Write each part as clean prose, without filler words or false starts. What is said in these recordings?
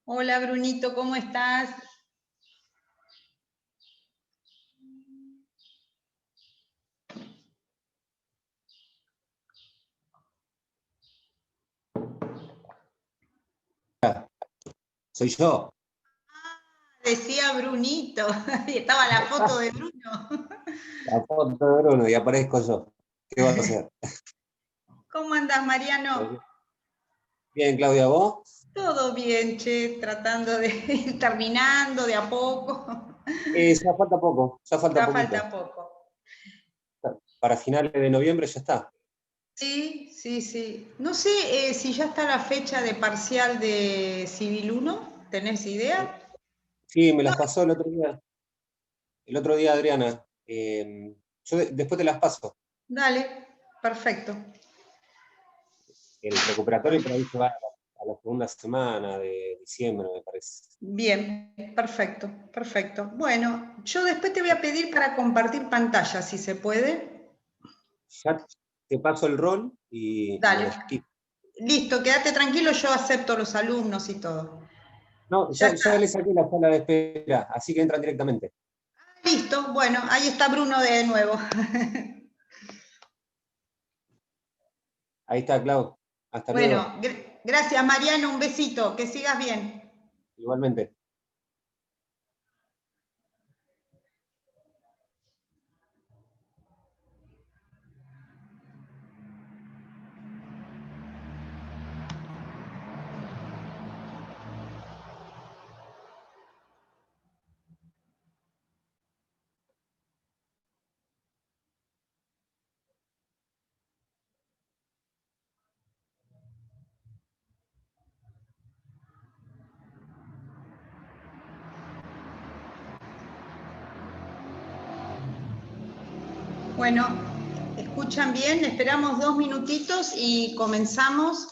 Hola Brunito, ¿cómo estás? Soy yo. Decía Brunito, y estaba la foto de Bruno. La foto de Bruno y aparezco yo. ¿Qué va a hacer? ¿Cómo andas, Mariano? Bien, Claudia, ¿vos? Todo bien, che, tratando de ir terminando de a poco. Ya falta poco, ya falta Ya poquito. falta poco. Para finales de noviembre ya está. Sí, sí, sí. No sé si ya está la fecha de parcial de Civil 1, ¿tenés idea? Sí, me No, las pasó el otro día. El otro día, Adriana. Yo después te las paso. dale, perfecto. El recuperatorio por ahí se va a la segunda semana de diciembre, me parece. Bien, perfecto, perfecto. Bueno, yo después te voy a pedir para compartir pantalla, si se puede. Ya te paso el rol y me Dale. desquito. Listo, quédate tranquilo, yo acepto los alumnos y todo. No, Ya ya está. le saqué la sala de espera, así que entran directamente. Listo, bueno, ahí está Bruno de nuevo. Ahí está, Clau. Hasta luego. Bueno, gracias Mariano, un besito, que sigas bien. Igualmente. Bueno, escuchan bien, esperamos 2 minutitos y comenzamos.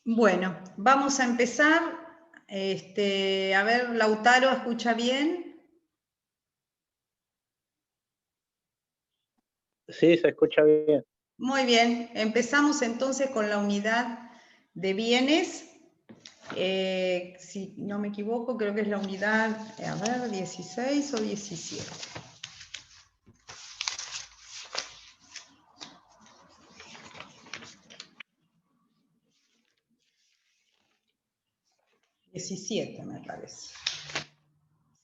Bueno, vamos a empezar. A ver, Lautaro, ¿escucha bien? Sí, se escucha bien. Muy bien, empezamos entonces con la unidad de bienes. Si no me equivoco, creo que es la unidad, a ver, 16 o 17. ...17 me parece.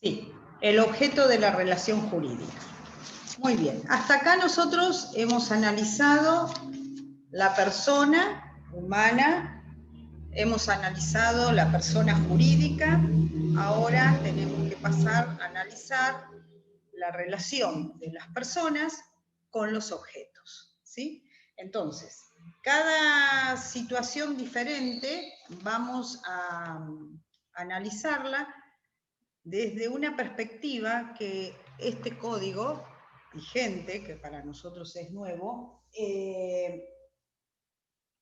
Sí, el objeto de la relación jurídica. Muy bien, hasta acá nosotros hemos analizado la persona humana, hemos analizado la persona jurídica, ahora tenemos que pasar a analizar la relación de las personas con los objetos, ¿sí? Entonces, cada situación diferente vamos a analizarla desde una perspectiva que este código vigente, que para nosotros es nuevo,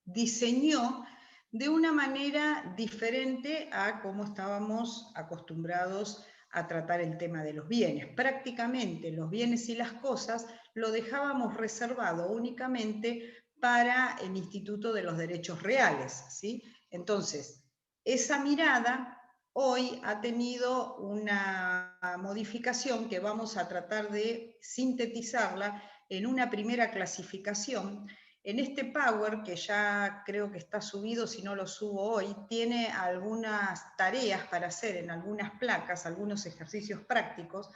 diseñó de una manera diferente a cómo estábamos acostumbrados a tratar el tema de los bienes. Prácticamente los bienes y las cosas lo dejábamos reservado únicamente para el Instituto de los Derechos Reales, ¿sí? Entonces, esa mirada hoy ha tenido una modificación que vamos a tratar de sintetizarla en una primera clasificación. En este Power, que ya creo que está subido, si no lo subo hoy, tiene algunas tareas para hacer en algunas placas, algunos ejercicios prácticos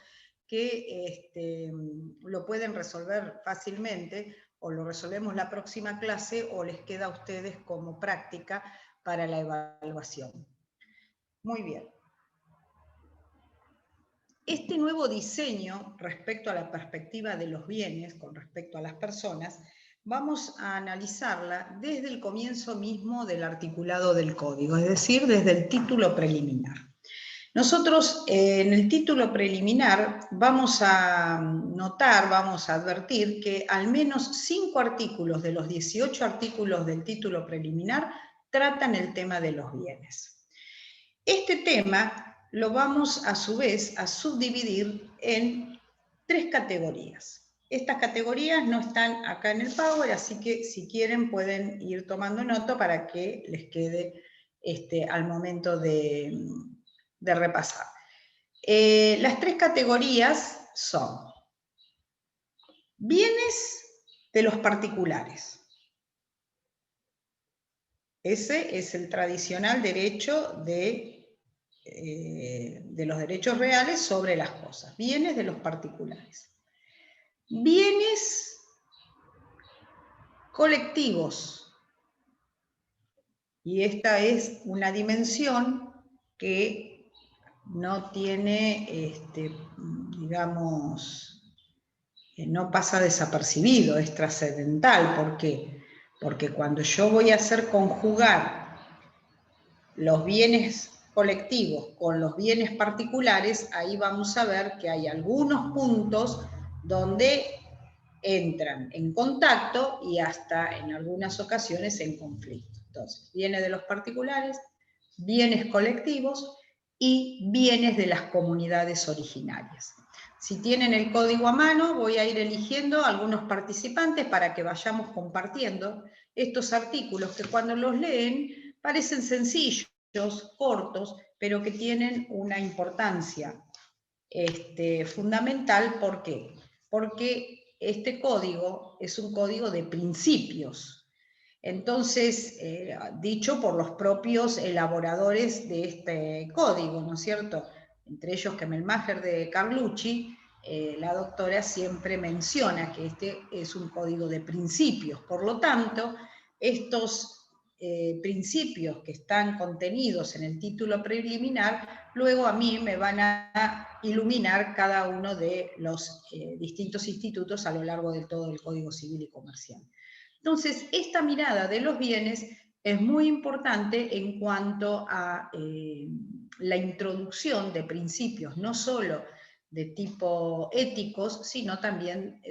que lo pueden resolver fácilmente, o lo resolvemos la próxima clase, o les queda a ustedes como práctica para la evaluación. Muy bien. Este nuevo diseño respecto a la perspectiva de los bienes con respecto a las personas, vamos a analizarla desde el comienzo mismo del articulado del código, es decir, desde el título preliminar. Nosotros en el título preliminar vamos a notar, vamos a advertir que al menos 5 artículos de los 18 artículos del título preliminar tratan el tema de los bienes. Este tema lo vamos a su vez a subdividir en 3 categorías. Estas categorías no están acá en el Power, así que si quieren pueden ir tomando nota para que les quede al momento de repasar. Las 3 categorías son bienes de los particulares. Ese es el tradicional derecho de los derechos reales sobre las cosas, bienes de los particulares. Bienes colectivos, y esta es una dimensión que no tiene, digamos, no pasa desapercibido, es trascendental. ¿Por qué? Porque cuando yo voy a hacer conjugar los bienes colectivos con los bienes particulares, ahí vamos a ver que hay algunos puntos donde entran en contacto y hasta en algunas ocasiones en conflicto. Entonces, bienes de los particulares, bienes colectivos y bienes de las comunidades originarias. Si tienen el código a mano, voy a ir eligiendo algunos participantes para que vayamos compartiendo estos artículos que cuando los leen parecen sencillos, cortos, pero que tienen una importancia fundamental. ¿Por qué? Porque este código es un código de principios. Entonces, dicho por los propios elaboradores de este código, ¿no es cierto? Entre ellos Kemelmacher de Carlucci, la doctora siempre menciona que este es un código de principios. Por lo tanto, estos principios que están contenidos en el título preliminar, luego a mí me van a iluminar cada uno de los distintos institutos a lo largo de todo el Código Civil y Comercial. Entonces, esta mirada de los bienes es muy importante en cuanto a la introducción de principios, no solo de tipo éticos, sino también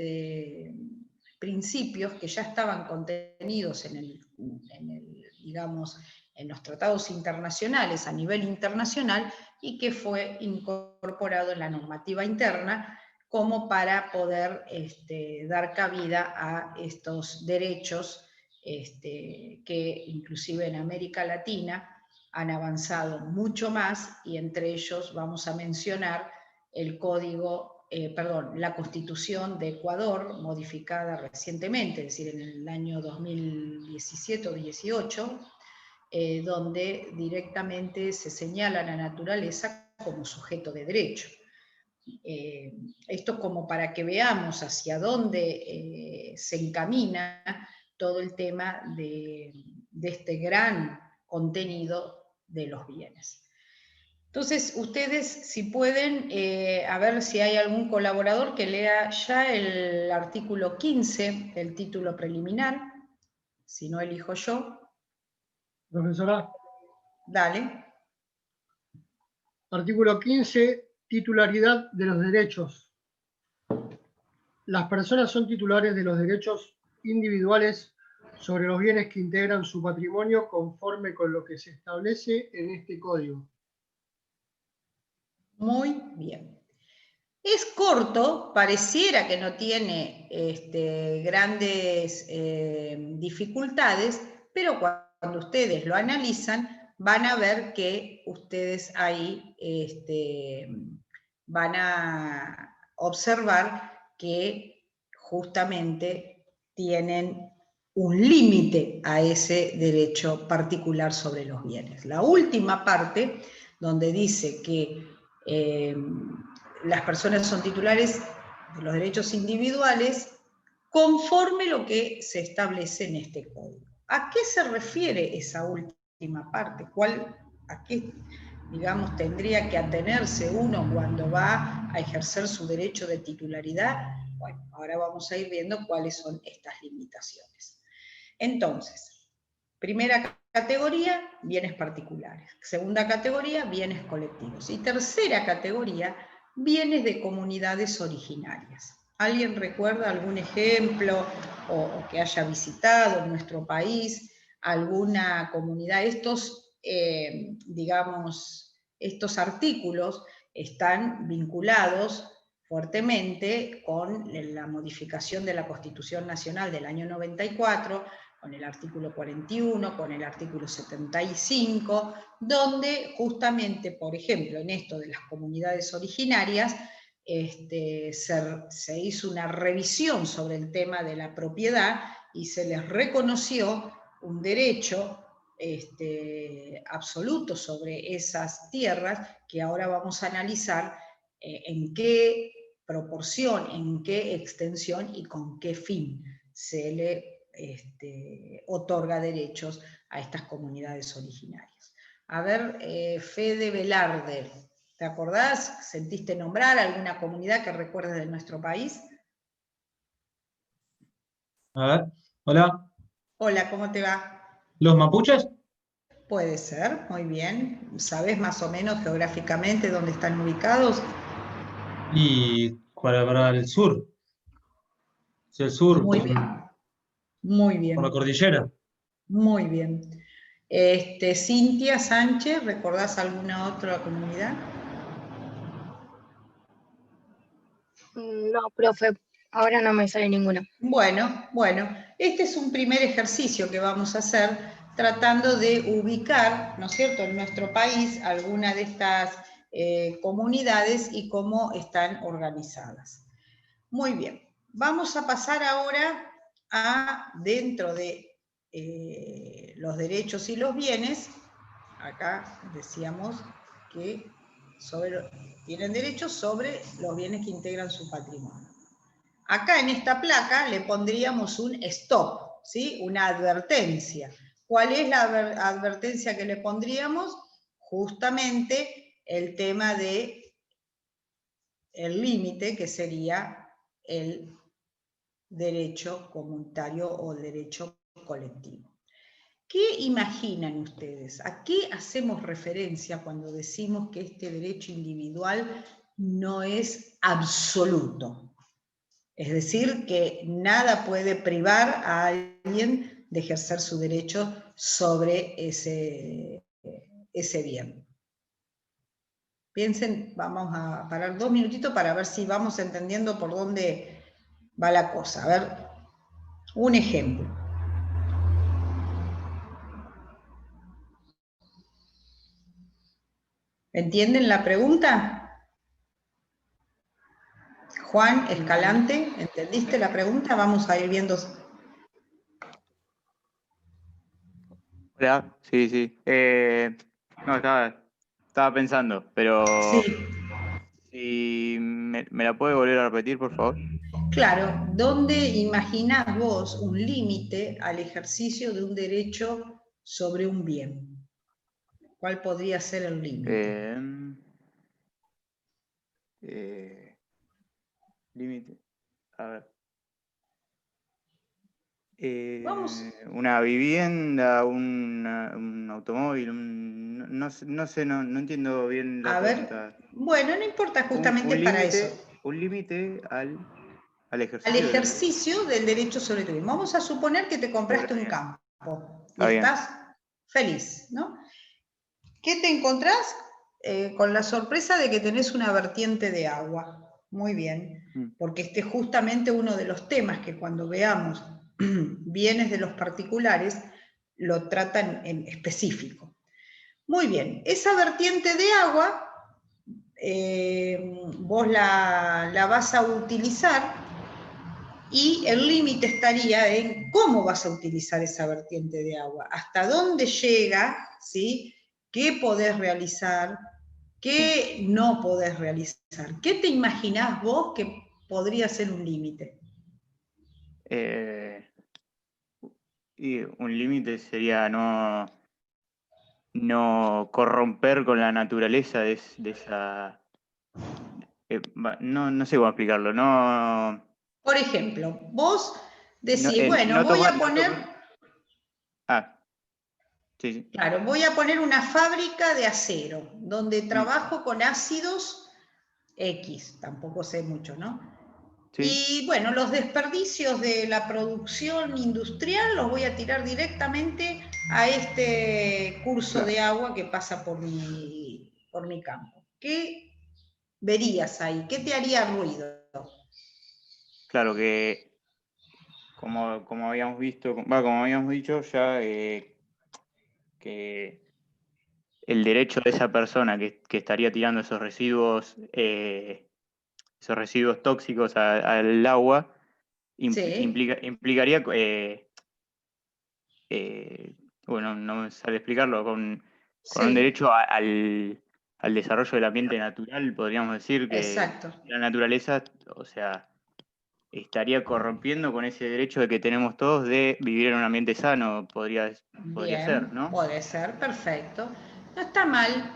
principios que ya estaban contenidos digamos, en los tratados internacionales a nivel internacional y que fue incorporado en la normativa interna como para poder dar cabida a estos derechos que inclusive en América Latina han avanzado mucho más, y entre ellos vamos a mencionar el la Constitución de Ecuador, modificada recientemente, es decir, en el año 2017 o 18, donde directamente se señala a la naturaleza como sujeto de derecho. Esto como para que veamos hacia dónde se encamina todo el tema de este gran contenido de los bienes. Entonces, ustedes, si pueden, a ver si hay algún colaborador que lea ya el artículo 15, el título preliminar, si no elijo yo. Profesora. Dale. Artículo 15, titularidad de los derechos. Las personas son titulares de los derechos individuales sobre los bienes que integran su patrimonio conforme con lo que se establece en este código. Muy bien. Es corto, pareciera que no tiene grandes dificultades, pero cuando ustedes lo analizan, van a ver que ustedes ahí van a observar que justamente tienen un límite a ese derecho particular sobre los bienes. La última parte, donde dice que las personas son titulares de los derechos individuales conforme lo que se establece en este código. ¿A qué se refiere esa última parte? ¿A qué, digamos, tendría que atenerse uno cuando va a ejercer su derecho de titularidad? Bueno, ahora vamos a ir viendo cuáles son estas limitaciones. Entonces, primera categoría, bienes particulares. Segunda categoría, bienes colectivos. Y tercera categoría, bienes de comunidades originarias. ¿Alguien recuerda algún ejemplo o que haya visitado en nuestro país alguna comunidad? Estos artículos están vinculados fuertemente con la modificación de la Constitución Nacional del año 94, con el artículo 41, con el artículo 75, donde justamente, por ejemplo, en esto de las comunidades originarias, se hizo una revisión sobre el tema de la propiedad y se les reconoció un derecho absoluto sobre esas tierras, que ahora vamos a analizar en qué proporción, en qué extensión y con qué fin se le otorga derechos a estas comunidades originarias. A ver, Fede Velarde, ¿te acordás? ¿Sentiste nombrar alguna comunidad que recuerdes de nuestro país? A ver, hola. Hola, ¿cómo te va? ¿Los mapuches? Puede ser, muy bien. ¿Sabés más o menos geográficamente dónde están ubicados? Y para el sur. Hacia el sur, Muy bien. Muy bien. por la cordillera. Muy bien. Cintia Sánchez, ¿recordás alguna otra comunidad? No, profe, ahora no me sale ninguna. Bueno, este es un primer ejercicio que vamos a hacer tratando de ubicar, ¿no es cierto?, en nuestro país alguna de estas comunidades y cómo están organizadas. Muy bien, vamos a pasar ahora a, dentro de los derechos y los bienes, acá decíamos que tienen derechos sobre los bienes que integran su patrimonio. Acá en esta placa le pondríamos un stop, ¿sí? Una advertencia. ¿Cuál es la advertencia que le pondríamos? Justamente el tema de el límite, que sería el derecho comunitario o derecho colectivo. ¿Qué imaginan ustedes? ¿A qué hacemos referencia cuando decimos que este derecho individual no es absoluto? Es decir, que nada puede privar a alguien de ejercer su derecho sobre ese bien. Piensen, vamos a parar 2 minutitos para ver si vamos entendiendo por dónde va la cosa. A ver, un ejemplo. ¿Entienden la pregunta? Juan Escalante, ¿entendiste la pregunta? Vamos a ir viendo. Hola, sí, sí. No, estaba pensando, pero Sí, si me la puede volver a repetir, por favor. claro. ¿Dónde imaginás vos un límite al ejercicio de un derecho sobre un bien? ¿Cuál podría ser el límite? Límite. A ver. Vamos. Una vivienda, un automóvil, no sé, no entiendo bien la A ver, pregunta. bueno, no importa, justamente para eso. Un límite al Al ejercicio ejercicio del derecho sobre tu bien. Vamos a suponer que te compraste un campo y Está bien. estás feliz, ¿no? ¿Qué te encontrás? Con la sorpresa de que tenés una vertiente de agua. Muy bien, porque este es justamente uno de los temas que cuando veamos bienes de los particulares lo tratan en específico. Muy bien, esa vertiente de agua vos la vas a utilizar y el límite estaría en cómo vas a utilizar esa vertiente de agua, hasta dónde llega, ¿sí? ¿Qué podés realizar? ¿Qué no podés realizar? ¿Qué te imaginás vos que podría ser un límite? Y un límite sería no corromper con la naturaleza de esa... no sé cómo explicarlo, no... Por ejemplo, vos decís, bueno, voy a poner... Sí, sí. Claro, voy a poner una fábrica de acero, donde trabajo con ácidos X, tampoco sé mucho, ¿no? Sí. Y bueno, los desperdicios de la producción industrial los voy a tirar directamente a este curso de agua que pasa por mi campo. ¿Qué verías ahí? ¿Qué te haría ruido? Claro que, como habíamos visto, como habíamos dicho ya, que el derecho de esa persona que estaría tirando esos residuos tóxicos al agua, Sí. implicaría, bueno, no me sale explicarlo, con un Sí, derecho al desarrollo del ambiente natural, podríamos decir que exacto. la naturaleza, o sea, estaría corrompiendo con ese derecho de que tenemos todos de vivir en un ambiente sano, podría ser, Bien, ¿no? puede ser, perfecto. No está mal.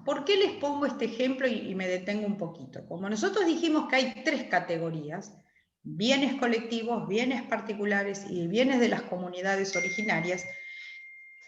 ¿Por qué les pongo este ejemplo y me detengo un poquito? Como nosotros dijimos que hay tres categorías, bienes colectivos, bienes particulares y bienes de las comunidades originarias,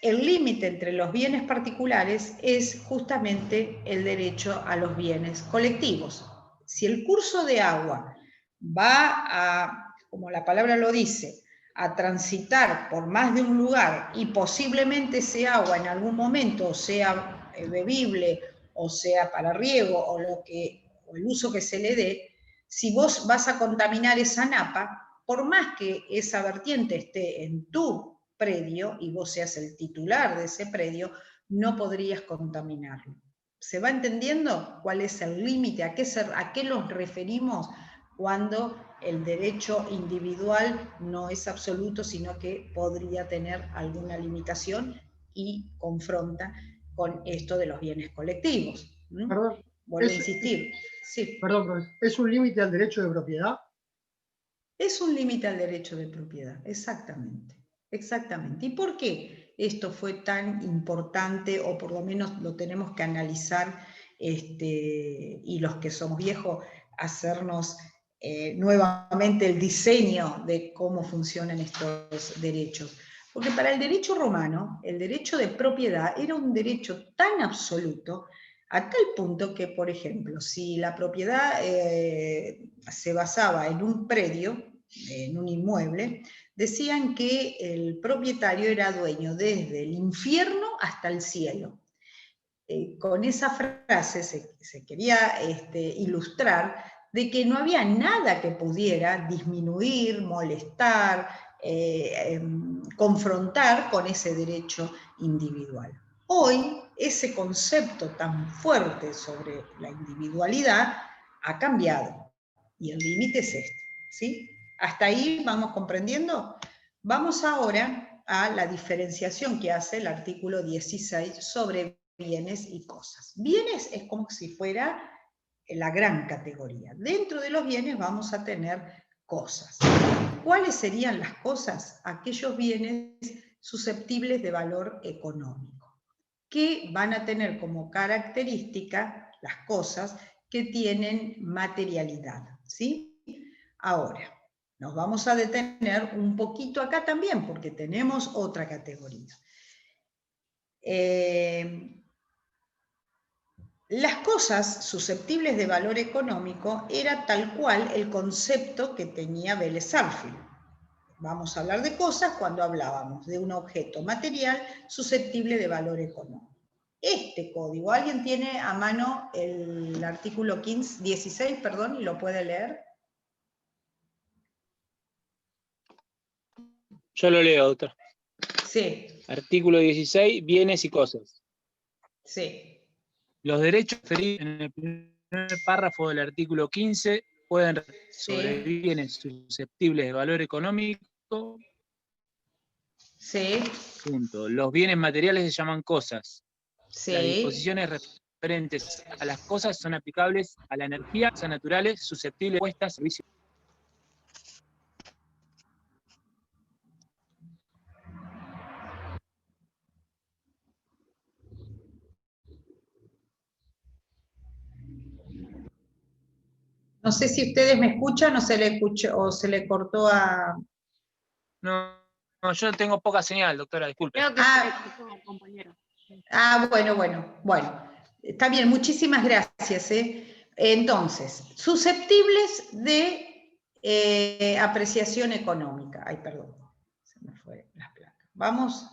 el límite entre los bienes particulares es justamente el derecho a los bienes colectivos. Si el curso de agua va a, como la palabra lo dice, a transitar por más de un lugar y posiblemente ese agua en algún momento sea bebible o sea para riego o el uso que se le dé, si vos vas a contaminar esa napa, por más que esa vertiente esté en tu predio y vos seas el titular de ese predio, no podrías contaminarlo. ¿Se va entendiendo cuál es el límite? ¿A qué nos referimos cuando el derecho individual no es absoluto, sino que podría tener alguna limitación y confronta con esto de los bienes colectivos? Perdón, Vuelvo a insistir. Sí. Perdón, profesor, ¿es un límite al derecho de propiedad? Es un límite al derecho de propiedad, exactamente. Exactamente. ¿Y por qué esto fue tan importante, o por lo menos lo tenemos que analizar, y los que somos viejos, hacernos nuevamente el diseño de cómo funcionan estos derechos? Porque para el derecho romano, el derecho de propiedad era un derecho tan absoluto, a tal punto que, por ejemplo, si la propiedad se basaba en un predio, en un inmueble, decían que el propietario era dueño desde el infierno hasta el cielo. Con esa frase se quería ilustrar de que no había nada que pudiera disminuir, molestar, confrontar con ese derecho individual. Hoy ese concepto tan fuerte sobre la individualidad ha cambiado y el límite es este, ¿sí? ¿Hasta ahí vamos comprendiendo? Vamos ahora a la diferenciación que hace el artículo 16 sobre bienes y cosas. Bienes es como si fuera la gran categoría. Dentro de los bienes vamos a tener cosas. ¿Cuáles serían las cosas? Aquellos bienes susceptibles de valor económico, que van a tener como característica las cosas que tienen materialidad, ¿sí? Ahora, nos vamos a detener un poquito acá también, porque tenemos otra categoría. Las cosas susceptibles de valor económico era tal cual el concepto que tenía Vélez Sarsfield. Vamos a hablar de cosas cuando hablábamos de un objeto material susceptible de valor económico. Este código, ¿alguien tiene a mano el artículo 16, perdón, y lo puede leer? Yo lo leo, doctor. Sí, Artículo 16, bienes y cosas. sí. Los derechos referidos en el primer párrafo del artículo 15 pueden sobre Sí. bienes susceptibles de valor económico. Sí, Punto. Los bienes materiales se llaman cosas. sí. Las disposiciones referentes a las cosas son aplicables a la energía, son naturales, susceptibles de puesta a servicio. No sé si ustedes me escuchan o se le escuchó, o se le cortó a... No, yo tengo poca señal, doctora, disculpe. Creo que se le cortó al compañero. Bueno. Está bien, muchísimas gracias. Entonces, susceptibles de apreciación económica. Ay, perdón, se me fue las placas. Vamos.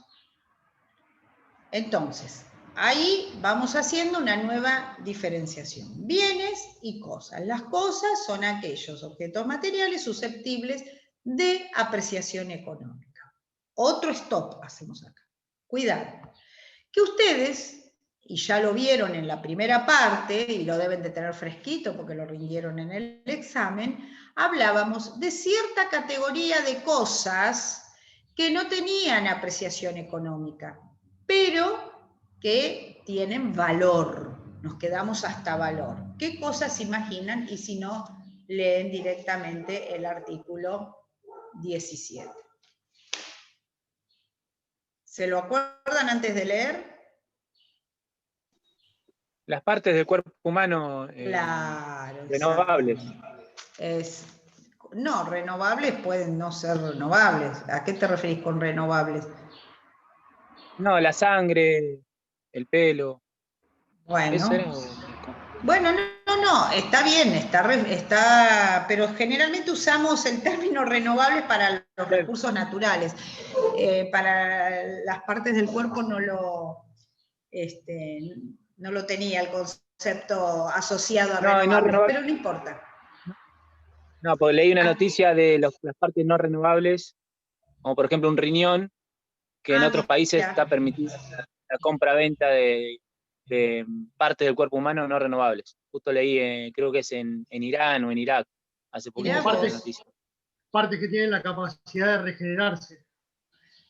Entonces, ahí vamos haciendo una nueva diferenciación. Bienes y cosas. Las cosas son aquellos objetos materiales susceptibles de apreciación económica. Otro stop hacemos acá. Cuidado. Que ustedes, y ya lo vieron en la primera parte, y lo deben de tener fresquito porque lo rindieron en el examen, hablábamos de cierta categoría de cosas que no tenían apreciación económica, pero que tienen valor. Nos quedamos hasta valor. ¿Qué cosas imaginan? Y si no, leen directamente el artículo 17. ¿Se lo acuerdan antes de leer? Las partes del cuerpo humano Claro, renovables. No, renovables pueden no ser renovables. ¿A qué te referís con renovables? No, la sangre, el pelo. Bueno, ¿Eso era? bueno, no, está bien, pero generalmente usamos el término renovables para los recursos naturales. Para las partes del cuerpo no lo tenía el concepto asociado a renovables, pero no importa. No, porque leí una noticia de las partes no renovables, como por ejemplo un riñón, que en otros países está permitida la compra-venta de partes del cuerpo humano no renovables. Justo leí, creo que es en Irán o en Irak, hace poquito la noticia. Partes que tienen la capacidad de regenerarse.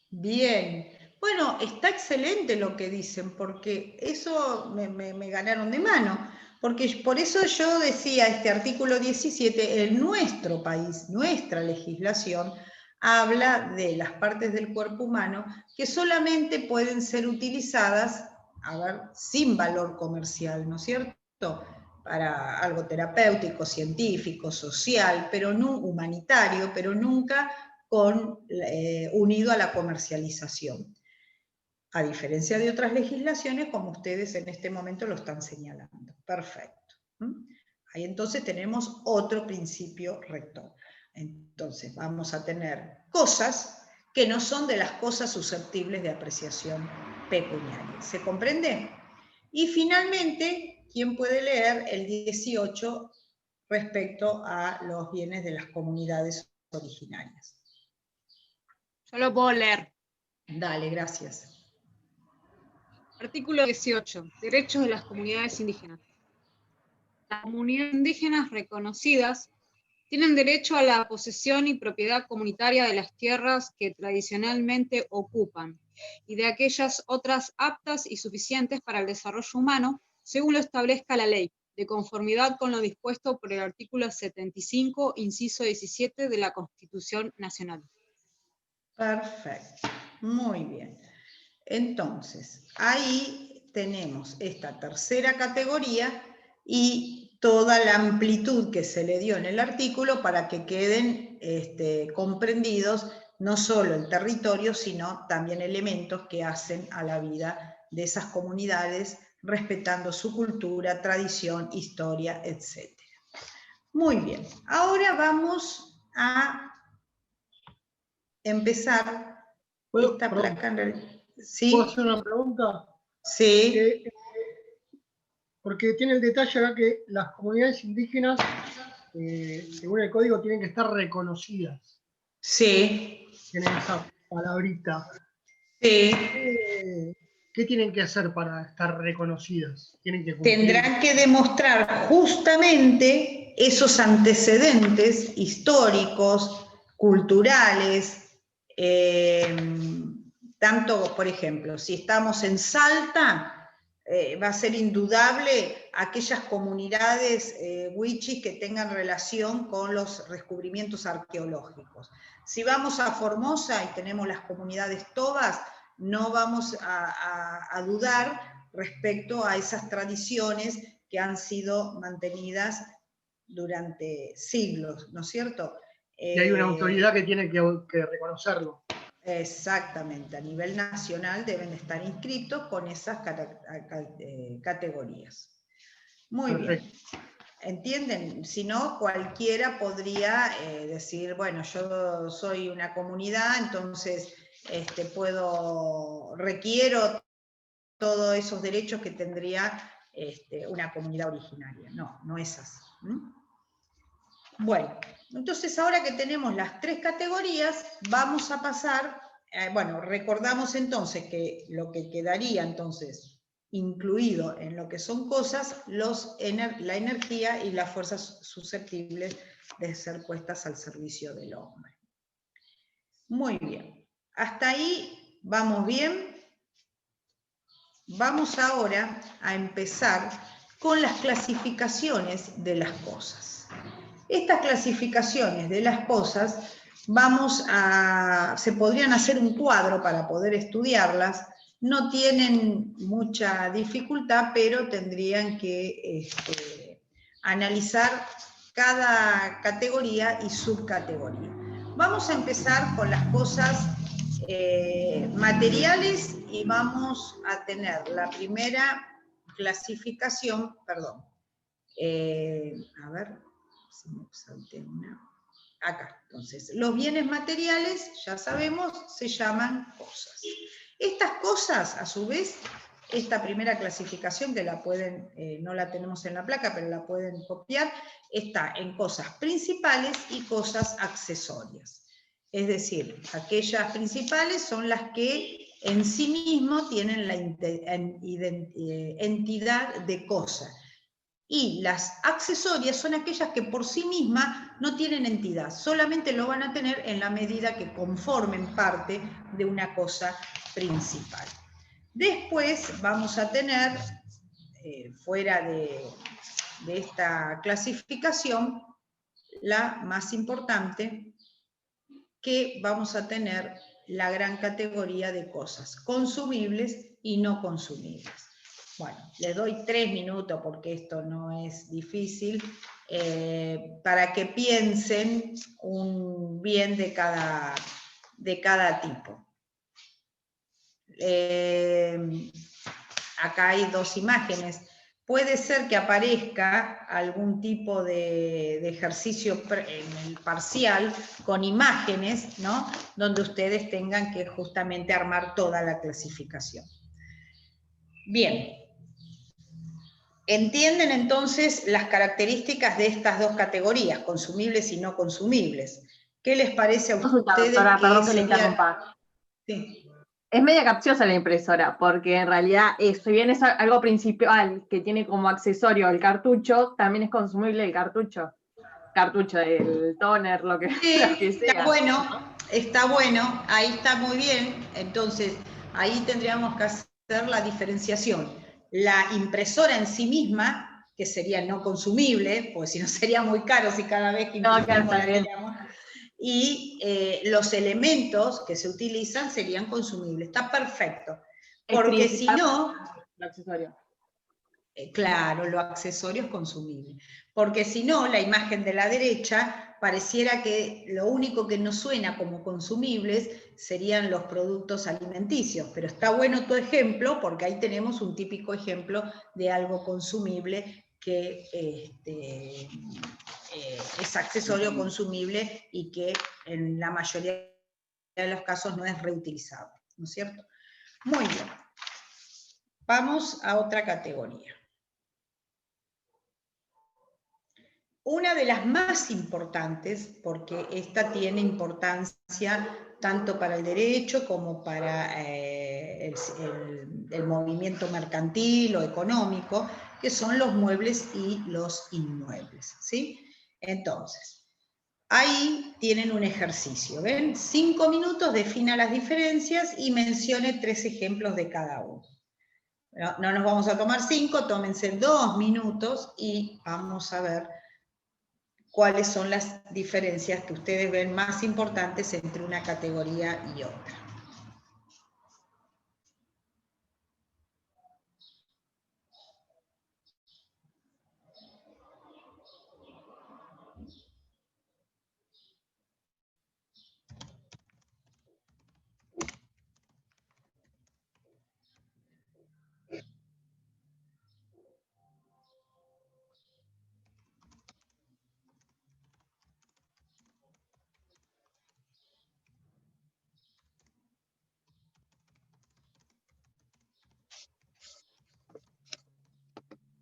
Bien. Bueno, está excelente lo que dicen, porque eso me ganaron de mano. Porque por eso yo decía, este artículo 17, en nuestro país, nuestra legislación, habla de las partes del cuerpo humano que solamente pueden ser utilizadas, sin valor comercial, ¿no es cierto? Para algo terapéutico, científico, social, pero no humanitario, pero nunca unido a la comercialización. A diferencia de otras legislaciones, como ustedes en este momento lo están señalando. Perfecto. Ahí entonces tenemos otro principio rector. Entonces vamos a tener cosas que no son de las cosas susceptibles de apreciación pecuniaria. ¿Se comprende? Y finalmente, ¿quién puede leer el 18 respecto a los bienes de las comunidades originarias? Yo lo puedo leer. Dale, gracias. Artículo 18. Derechos de las comunidades indígenas. Las comunidades indígenas reconocidas tienen derecho a la posesión y propiedad comunitaria de las tierras que tradicionalmente ocupan y de aquellas otras aptas y suficientes para el desarrollo humano, según lo establezca la ley, de conformidad con lo dispuesto por el artículo 75, inciso 17 de la Constitución Nacional. Perfecto, muy bien. Entonces, ahí tenemos esta tercera categoría y toda la amplitud que se le dio en el artículo para que queden comprendidos no solo el territorio, sino también elementos que hacen a la vida de esas comunidades, respetando su cultura, tradición, historia, etc. Muy bien, ahora vamos a empezar esta placa. ¿Sí? ¿Puedo hacer una pregunta? Sí. Porque tiene el detalle acá que las comunidades indígenas, según el código, tienen que estar reconocidas. Sí. Tienen esa palabrita. Sí. ¿Qué tienen que hacer para estar reconocidas? Tendrán que demostrar justamente esos antecedentes históricos, culturales, tanto, por ejemplo, si estamos en Salta, va a ser indudable aquellas comunidades wichis que tengan relación con los descubrimientos arqueológicos. Si vamos a Formosa y tenemos las comunidades tobas, no vamos a dudar respecto a esas tradiciones que han sido mantenidas durante siglos, ¿no es cierto? Y hay una autoridad que tiene que reconocerlo. Exactamente, a nivel nacional deben estar inscritos con esas categorías. Muy Perfecto. bien. ¿Entienden? Si no, cualquiera podría decir, bueno, yo soy una comunidad, entonces requiero todos esos derechos que tendría una comunidad originaria. No, no es así. Bueno, entonces ahora que tenemos las tres categorías, vamos a pasar, recordamos entonces que lo que quedaría entonces incluido en lo que son cosas, la energía y las fuerzas susceptibles de ser puestas al servicio del hombre. Muy bien, hasta ahí vamos bien. Vamos ahora a empezar con las clasificaciones de las cosas. Estas clasificaciones de las cosas se podrían hacer un cuadro para poder estudiarlas, no tienen mucha dificultad, pero tendrían que analizar cada categoría y subcategoría. Vamos a empezar con las cosas materiales y vamos a tener la primera clasificación, perdón, a ver, si me salté una, acá, entonces, los bienes materiales, ya sabemos, se llaman cosas. Estas cosas, a su vez, esta primera clasificación, que la pueden, no la tenemos en la placa, pero la pueden copiar, está en cosas principales y cosas accesorias. Es decir, aquellas principales son las que en sí mismo tienen la entidad de cosa. Y las accesorias son aquellas que por sí mismas no tienen entidad, solamente lo van a tener en la medida que conformen parte de una cosa principal. Después vamos a tener, fuera de esta clasificación, la más importante, que vamos a tener la gran categoría de cosas consumibles y no consumibles. Bueno, les doy 3 minutos porque esto no es difícil, para que piensen un bien de cada tipo. Acá hay 2 imágenes. Puede ser que aparezca algún tipo de ejercicio parcial con imágenes, ¿no? Donde ustedes tengan que justamente armar toda la clasificación. Bien. ¿Entienden entonces las características de estas 2 categorías, consumibles y no consumibles? ¿Qué les parece a ustedes? Doctora, perdón que le interrumpa. Sí. Es media capciosa la impresora, porque en realidad, si bien es algo principal que tiene como accesorio el cartucho, también es consumible el cartucho. Cartucho, el toner, lo que, Sí, lo que sea. está bueno, ahí está muy bien. Entonces, ahí tendríamos que hacer la diferenciación. La impresora en sí misma, que sería no consumible, porque si no sería muy caro si cada vez que imprimimos la teníamos. Y los elementos que se utilizan serían consumibles. Está perfecto. Porque si no... Lo accesorio. Claro, lo accesorio es consumible. Porque si no, la imagen de la derecha pareciera que lo único que nos suena como consumibles serían los productos alimenticios. Pero está bueno tu ejemplo, porque ahí tenemos un típico ejemplo de algo consumible que es accesorio consumible y que en la mayoría de los casos no es reutilizable, ¿no es cierto? Muy bien. Vamos a otra categoría. Una de las más importantes, porque esta tiene importancia tanto para el derecho como para el movimiento mercantil o económico, que son los muebles y los inmuebles, ¿sí? Entonces, ahí tienen un ejercicio, ¿ven? 5 minutos, defina las diferencias y mencione 3 ejemplos de cada uno. No nos vamos a tomar 5, tómense 2 minutos y vamos a ver cuáles son las diferencias que ustedes ven más importantes entre una categoría y otra.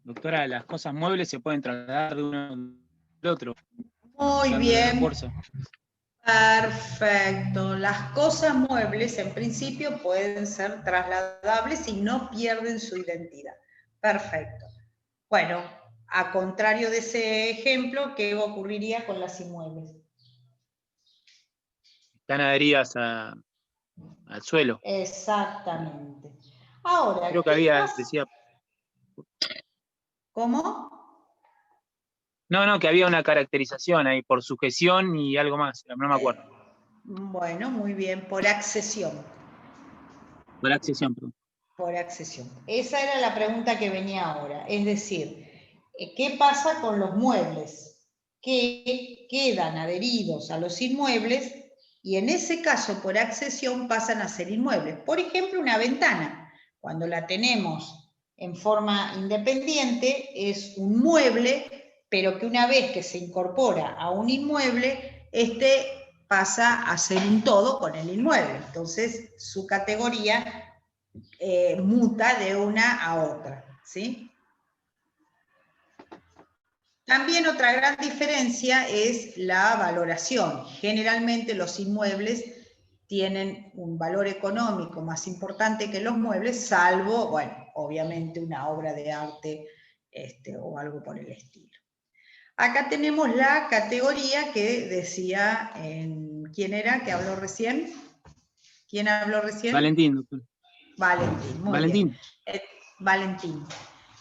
Doctora, las cosas muebles se pueden trasladar de uno al otro. Muy bien. Perfecto. Las cosas muebles en principio pueden ser trasladables y no pierden su identidad. Perfecto. Bueno, a contrario de ese ejemplo, ¿qué ocurriría con las inmuebles? Están adheridas al suelo. Exactamente. Ahora, creo que había, decía... ¿Cómo? No, que había una caracterización ahí, por sujeción y algo más, no me acuerdo. Bueno, muy bien, por accesión. Por accesión, perdón. Por accesión. Esa era la pregunta que venía ahora. Es decir, ¿qué pasa con los muebles que quedan adheridos a los inmuebles y en ese caso por accesión pasan a ser inmuebles? Por ejemplo, una ventana. Cuando la tenemos en forma independiente es un mueble, pero que una vez que se incorpora a un inmueble, pasa a ser un todo con el inmueble. Entonces, su categoría muta de una a otra, ¿sí? También otra gran diferencia es la valoración. Generalmente los inmuebles tienen un valor económico más importante que los muebles, salvo, bueno, obviamente una obra de arte o algo por el estilo. Acá tenemos la categoría que decía, ¿quién era que habló recién? ¿Quién habló recién? Valentín, doctor. Valentín, muy bien. Valentín.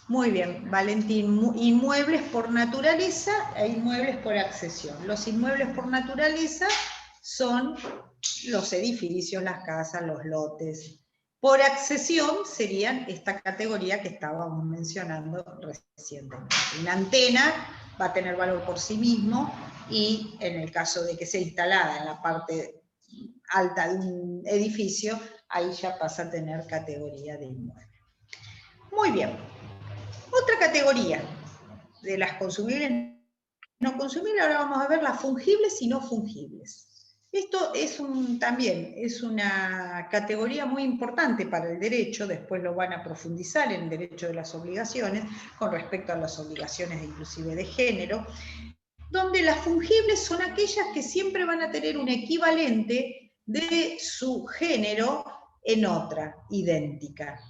Muy bien, Valentín. Inmuebles por naturaleza e inmuebles por accesión. Los inmuebles por naturaleza son los edificios, las casas, los lotes. Por accesión serían esta categoría que estábamos mencionando recientemente. Una antena va a tener valor por sí mismo y en el caso de que sea instalada en la parte alta de un edificio, ahí ya pasa a tener categoría de inmueble. Muy bien. Otra categoría de las consumibles, no consumibles, ahora vamos a ver las fungibles y no fungibles. Esto es también es una categoría muy importante para el derecho, después lo van a profundizar en el derecho de las obligaciones, con respecto a las obligaciones inclusive de género, donde las fungibles son aquellas que siempre van a tener un equivalente de su género en otra, idéntica.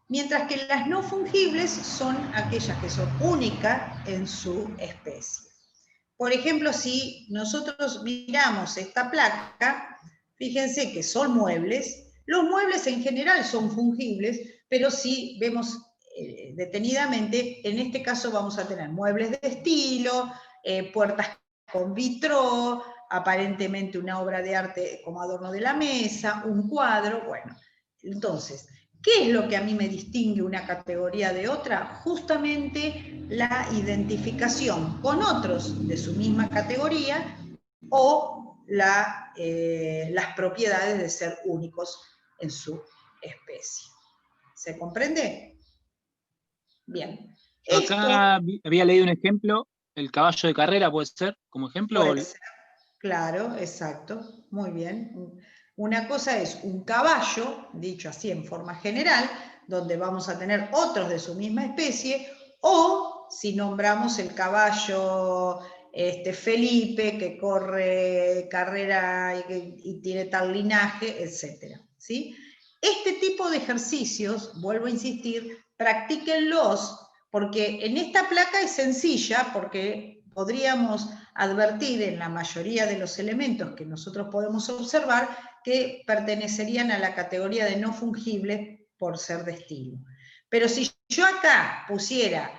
Mientras que las no fungibles son aquellas que son únicas en su especie. Por ejemplo, si nosotros miramos esta placa, fíjense que son muebles. Los muebles en general son fungibles, pero si vemos detenidamente, en este caso vamos a tener muebles de estilo, puertas con vitró, aparentemente una obra de arte como adorno de la mesa, un cuadro, bueno. Entonces, ¿qué es lo que a mí me distingue una categoría de otra? Justamente la identificación con otros de su misma categoría o las propiedades de ser únicos en su especie. ¿Se comprende? Bien. Yo acá había leído un ejemplo, el caballo de carrera, ¿puede ser como ejemplo? Puede ser. Claro, exacto, muy bien. Una cosa es un caballo, dicho así en forma general, donde vamos a tener otros de su misma especie, o si nombramos el caballo Felipe, que corre carrera y tiene tal linaje, etc. ¿Sí? Este tipo de ejercicios, vuelvo a insistir, practíquenlos, porque en esta placa es sencilla, porque podríamos advertir en la mayoría de los elementos que nosotros podemos observar que pertenecerían a la categoría de no fungible por ser de estilo. Pero si yo acá pusiera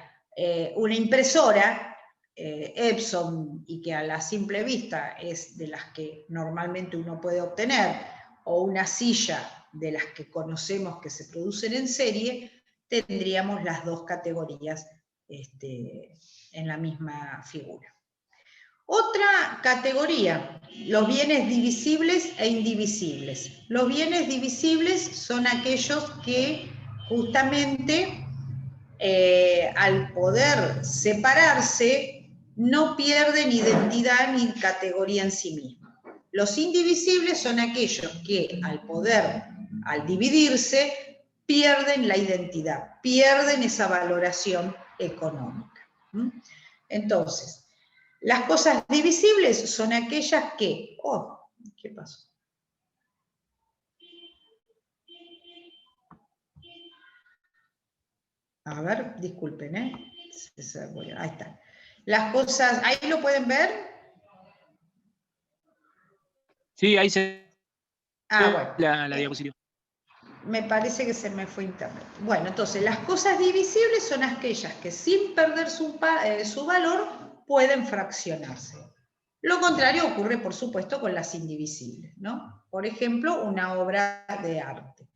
una impresora Epson, y que a la simple vista es de las que normalmente uno puede obtener, o una silla de las que conocemos que se producen en serie, tendríamos las dos categorías en la misma figura. Otra categoría, los bienes divisibles e indivisibles. Los bienes divisibles son aquellos que justamente al poder separarse no pierden identidad ni categoría en sí misma. Los indivisibles son aquellos que al dividirse, pierden la identidad, pierden esa valoración económica. Entonces, las cosas divisibles son aquellas que... Oh, ¿qué pasó? A ver, disculpen, ¿eh? Ahí está. Las cosas... ¿Ahí lo pueden ver? Sí, ahí se... bueno. La diapositiva. Me parece que se me fue internet. Bueno, entonces, las cosas divisibles son aquellas que sin perder su valor pueden fraccionarse. Lo contrario ocurre, por supuesto, con las indivisibles, ¿no? Por ejemplo, una obra de arte.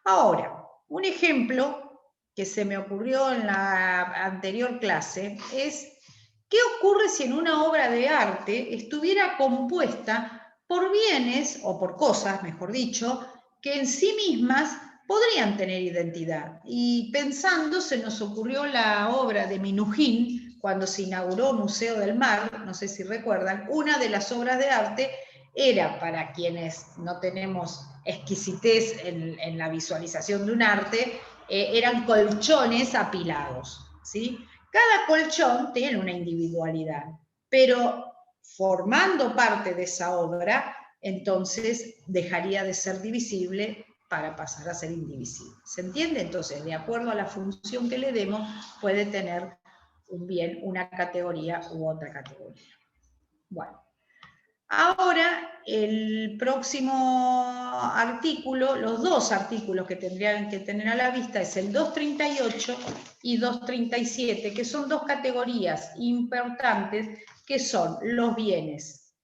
Ahora, un ejemplo que se me ocurrió en la anterior clase es, ¿qué ocurre si en una obra de arte estuviera compuesta por bienes, o por cosas, mejor dicho, que en sí mismas podrían tener identidad? Y pensando, se nos ocurrió la obra de Minujín, cuando se inauguró Museo del Mar, no sé si recuerdan, una de las obras de arte era, para quienes no tenemos exquisitez en la visualización de un arte, eran colchones apilados, ¿sí? Cada colchón tiene una individualidad, pero formando parte de esa obra, entonces dejaría de ser divisible para pasar a ser indivisible. ¿Se entiende? Entonces, de acuerdo a la función que le demos, puede tener un bien, una categoría u otra categoría. Bueno, ahora el próximo artículo, los dos artículos que tendrían que tener a la vista es el 238 y 237, que son dos categorías importantes, que son los bienes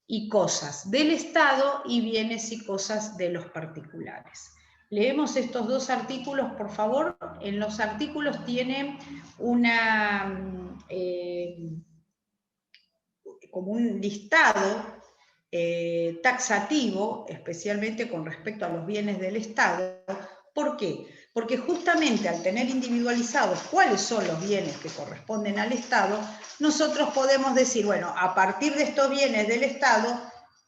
y cosas del Estado y bienes y cosas de los particulares. Leemos estos dos artículos, por favor. En los artículos tienen como un listado taxativo, especialmente con respecto a los bienes del Estado. ¿Por qué? Porque justamente al tener individualizados cuáles son los bienes que corresponden al Estado, nosotros podemos decir, bueno, a partir de estos bienes del Estado,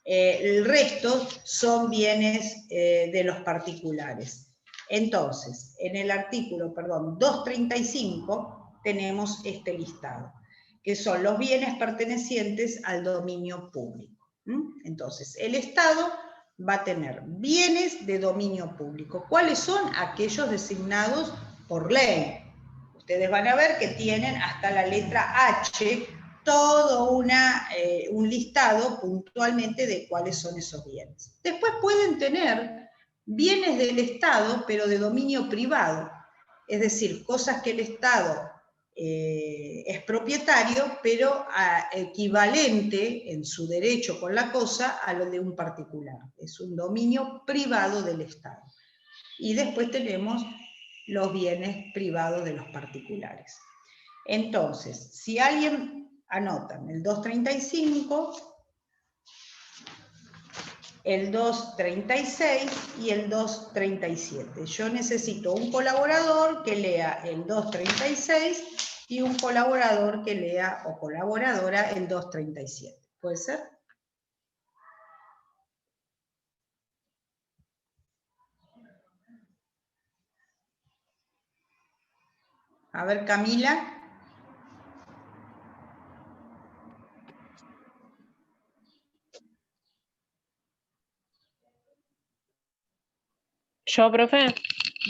el resto son bienes de los particulares. Entonces, en el artículo, 235, tenemos este listado, que son los bienes pertenecientes al dominio público. Entonces, el Estado va a tener bienes de dominio público. ¿Cuáles son? Aquellos designados por ley. Ustedes van a ver que tienen hasta la letra H todo un listado puntualmente de cuáles son esos bienes. Después pueden tener bienes del Estado, pero de dominio privado. Es decir, cosas que el Estado es propietario, pero equivalente en su derecho con la cosa a lo de un particular. Es un dominio privado del Estado. Y después tenemos los bienes privados de los particulares. Entonces, si alguien anotan el 235, el 236 y el 237. Yo necesito un colaborador que lea el 236 y un colaborador que lea o colaboradora el 237. ¿Puede ser? A ver, Camila. ¿Yo, profe?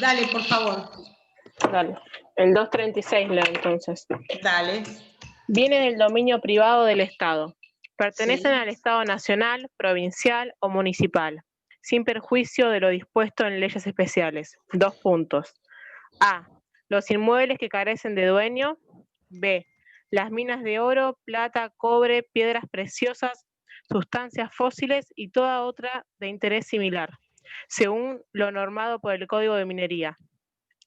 Dale, por favor. Dale. El 236 leo entonces. Dale. Viene del dominio privado del Estado. Pertenecen Sí. al Estado nacional, provincial o municipal, sin perjuicio de lo dispuesto en leyes especiales. 2 puntos. A. Los inmuebles que carecen de dueño. B. Las minas de oro, plata, cobre, piedras preciosas, sustancias fósiles y toda otra de interés similar, según lo normado por el Código de Minería.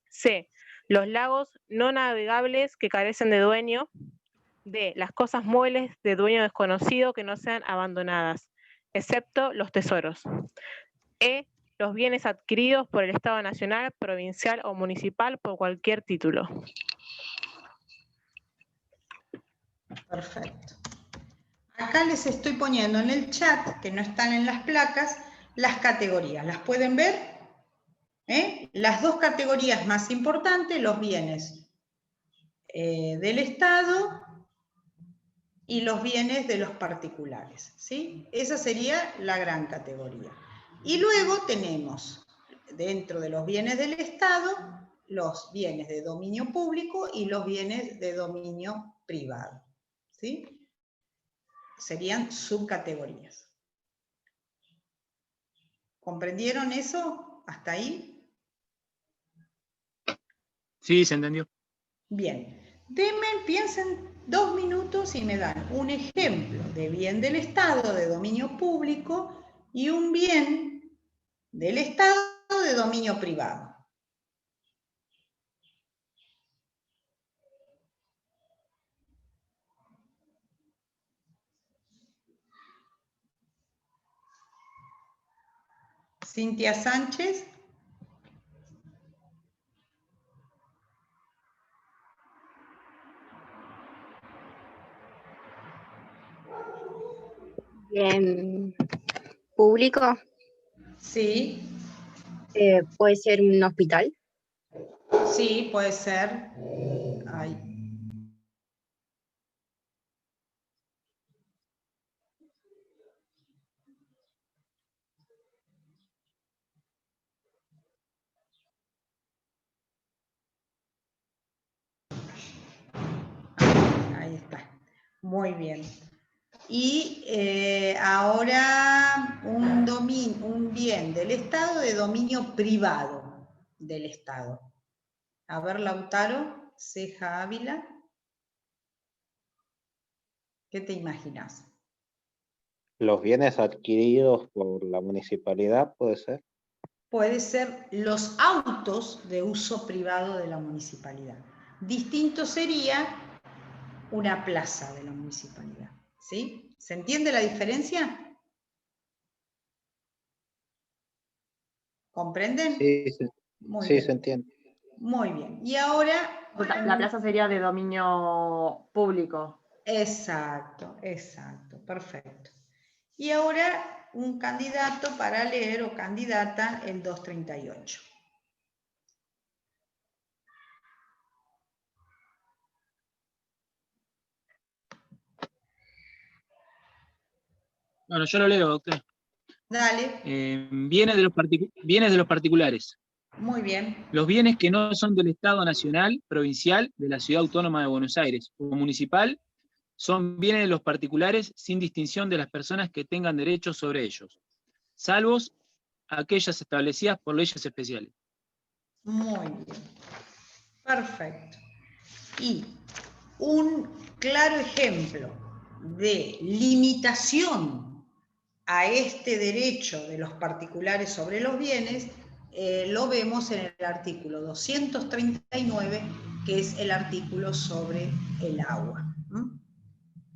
C. Los lagos no navegables que carecen de dueño. D. Las cosas muebles de dueño desconocido que no sean abandonadas, excepto los tesoros. E. Los bienes adquiridos por el Estado nacional, provincial o municipal por cualquier título. Perfecto. Acá les estoy poniendo en el chat, que no están en las placas, las categorías. ¿Las pueden ver? Las 2 categorías más importantes, los bienes del Estado y los bienes de los particulares, ¿sí? Esa sería la gran categoría. Y luego tenemos, dentro de los bienes del Estado, los bienes de dominio público y los bienes de dominio privado, ¿sí? Serían subcategorías. ¿Comprendieron eso? ¿Hasta ahí? Sí, se entendió. Bien. Piensen 2 minutos y me dan un ejemplo de bien del Estado de dominio público y un bien del Estado de dominio privado. Cintia Sánchez. Bien, público, Sí, puede ser un hospital. sí, puede ser. Ay. Ahí está. Muy bien. Y ahora un bien del Estado de dominio privado del Estado. A ver, Lautaro, Ceja Ávila. ¿Qué te imaginas? Los bienes adquiridos por la municipalidad, ¿puede ser? Puede ser los autos de uso privado de la municipalidad. Distinto sería una plaza de la municipalidad. ¿Sí? ¿Se entiende la diferencia? ¿Comprenden? Sí, Muy sí, bien. se entiende. Muy bien. Y ahora... La plaza sería de dominio público. Exacto, exacto, perfecto. Y ahora un candidato para leer o candidata el 238. Bueno, yo lo leo, doctor. Dale. Bienes de los particulares. Muy bien. Los bienes que no son del Estado nacional, provincial, de la Ciudad Autónoma de Buenos Aires o municipal, son bienes de los particulares sin distinción de las personas que tengan derechos sobre ellos, salvos aquellas establecidas por leyes especiales. Muy bien. Perfecto. Y un claro ejemplo de limitación a este derecho de los particulares sobre los bienes, lo vemos en el artículo 239, que es el artículo sobre el agua.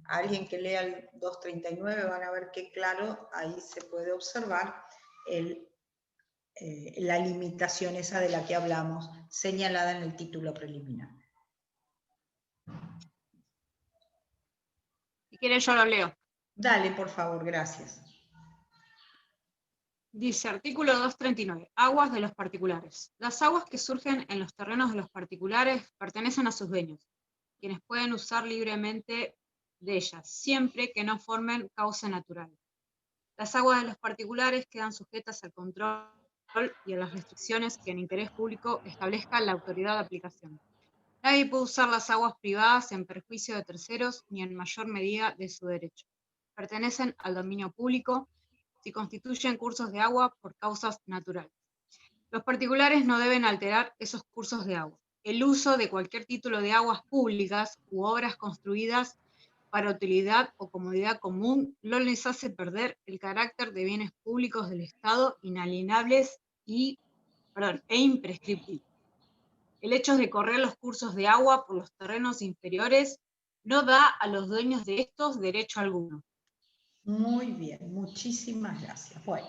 Alguien que lea el 239 van a ver que claro, ahí se puede observar la limitación esa de la que hablamos, señalada en el título preliminar. Si quieres yo lo leo. Dale, por favor, gracias. Dice, artículo 239, aguas de los particulares. Las aguas que surgen en los terrenos de los particulares pertenecen a sus dueños, quienes pueden usar libremente de ellas, siempre que no formen cauce natural. Las aguas de los particulares quedan sujetas al control y a las restricciones que en interés público establezca la autoridad de aplicación. Nadie puede usar las aguas privadas en perjuicio de terceros ni en mayor medida de su derecho. Pertenecen al dominio público si constituyen cursos de agua por causas naturales. Los particulares no deben alterar esos cursos de agua. El uso de cualquier título de aguas públicas u obras construidas para utilidad o comodidad común no les hace perder el carácter de bienes públicos del Estado inalienables e imprescriptibles. El hecho de correr los cursos de agua por los terrenos inferiores no da a los dueños de estos derecho alguno. Muy bien, muchísimas gracias. Bueno,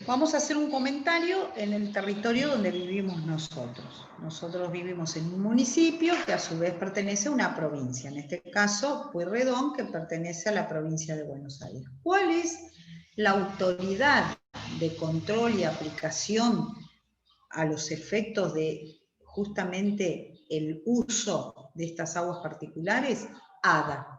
vamos a hacer un comentario en el territorio donde vivimos nosotros. Nosotros vivimos en un municipio que a su vez pertenece a una provincia, en este caso Pueyrredón, que pertenece a la provincia de Buenos Aires. ¿Cuál es la autoridad de control y aplicación a los efectos de justamente el uso de estas aguas particulares? ADA.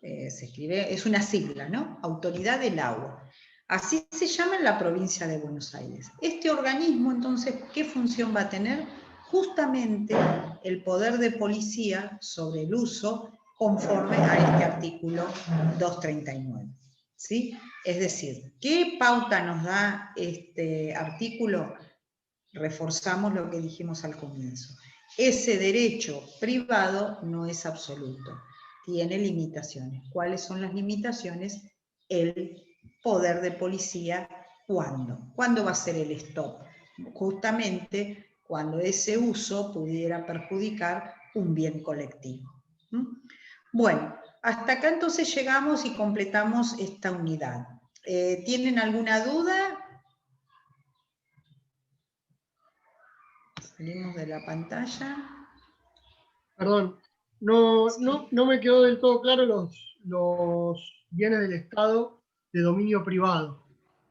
Se escribe, es una sigla, ¿no? Autoridad del Agua. Así se llama en la provincia de Buenos Aires. Este organismo, entonces, ¿qué función va a tener? Justamente el poder de policía sobre el uso conforme a este artículo 239. ¿Sí? Es decir, ¿qué pauta nos da este artículo? Reforzamos lo que dijimos al comienzo. Ese derecho privado no es absoluto. Tiene limitaciones. ¿Cuáles son las limitaciones? El poder de policía, ¿cuándo? ¿Cuándo va a ser el stop? Justamente cuando ese uso pudiera perjudicar un bien colectivo. Bueno, hasta acá entonces llegamos y completamos esta unidad. ¿Tienen alguna duda? Salimos de la pantalla. Perdón. No me quedó del todo claro los bienes del Estado de dominio privado.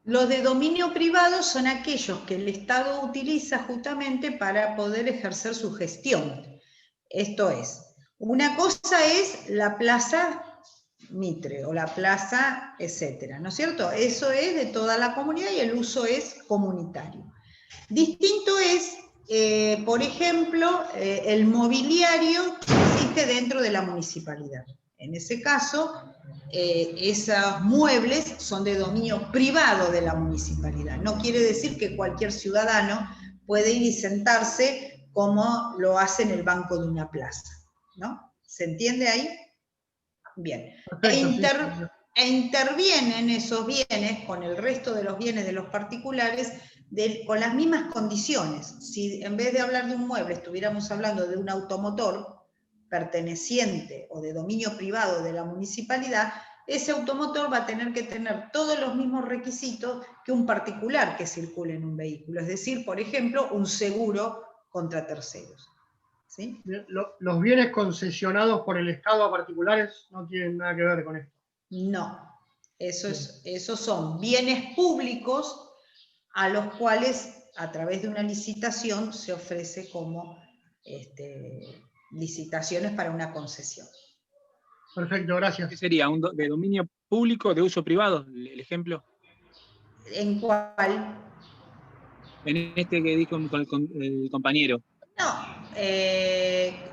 Los de dominio privado son aquellos que el Estado utiliza justamente para poder ejercer su gestión. Esto es, una cosa es la plaza Mitre o la plaza, etcétera, ¿no es cierto? Eso es de toda la comunidad y el uso es comunitario. Distinto es, por ejemplo, el mobiliario que existe dentro de la municipalidad. En ese caso, esos muebles son de dominio privado de la municipalidad. No quiere decir que cualquier ciudadano puede ir y sentarse como lo hace en el banco de una plaza, ¿no? ¿Se entiende ahí? Bien. Perfecto, e intervienen esos bienes con el resto de los bienes de los particulares con las mismas condiciones. Si en vez de hablar de un mueble estuviéramos hablando de un automotor perteneciente o de dominio privado de la municipalidad, ese automotor va a tener que tener todos los mismos requisitos que un particular que circule en un vehículo. Es decir, por ejemplo, un seguro contra terceros. ¿Sí? Los bienes concesionados por el Estado a particulares no tienen nada que ver con esto. No, esos son bienes públicos a los cuales a través de una licitación se ofrece como licitaciones para una concesión. Perfecto, gracias. ¿Qué sería? ¿De dominio público, de uso privado, el ejemplo? ¿En cuál? En este que dijo con el compañero. No,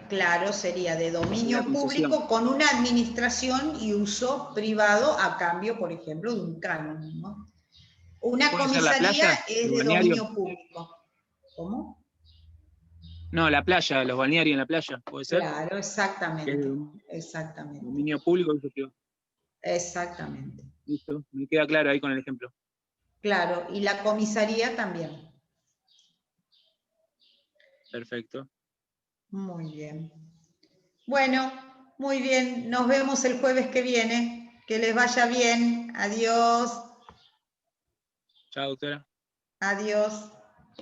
claro, sería de dominio La concesión. público con una administración y uso privado a cambio, por ejemplo, de un canon, ¿no? Una ¿Puede ser la comisaría playa, es el de balneario? dominio público. ¿Cómo? No, la playa, los balnearios en la playa, ¿puede ser? Claro, Que es exactamente. de Exactamente. dominio público y uso privado. Exactamente. Listo, me queda claro ahí con el ejemplo. Claro, y la comisaría también. Perfecto. Muy bien. Bueno, muy bien. Nos vemos el jueves que viene. Que les vaya bien. Adiós. Chao, doctora. Adiós.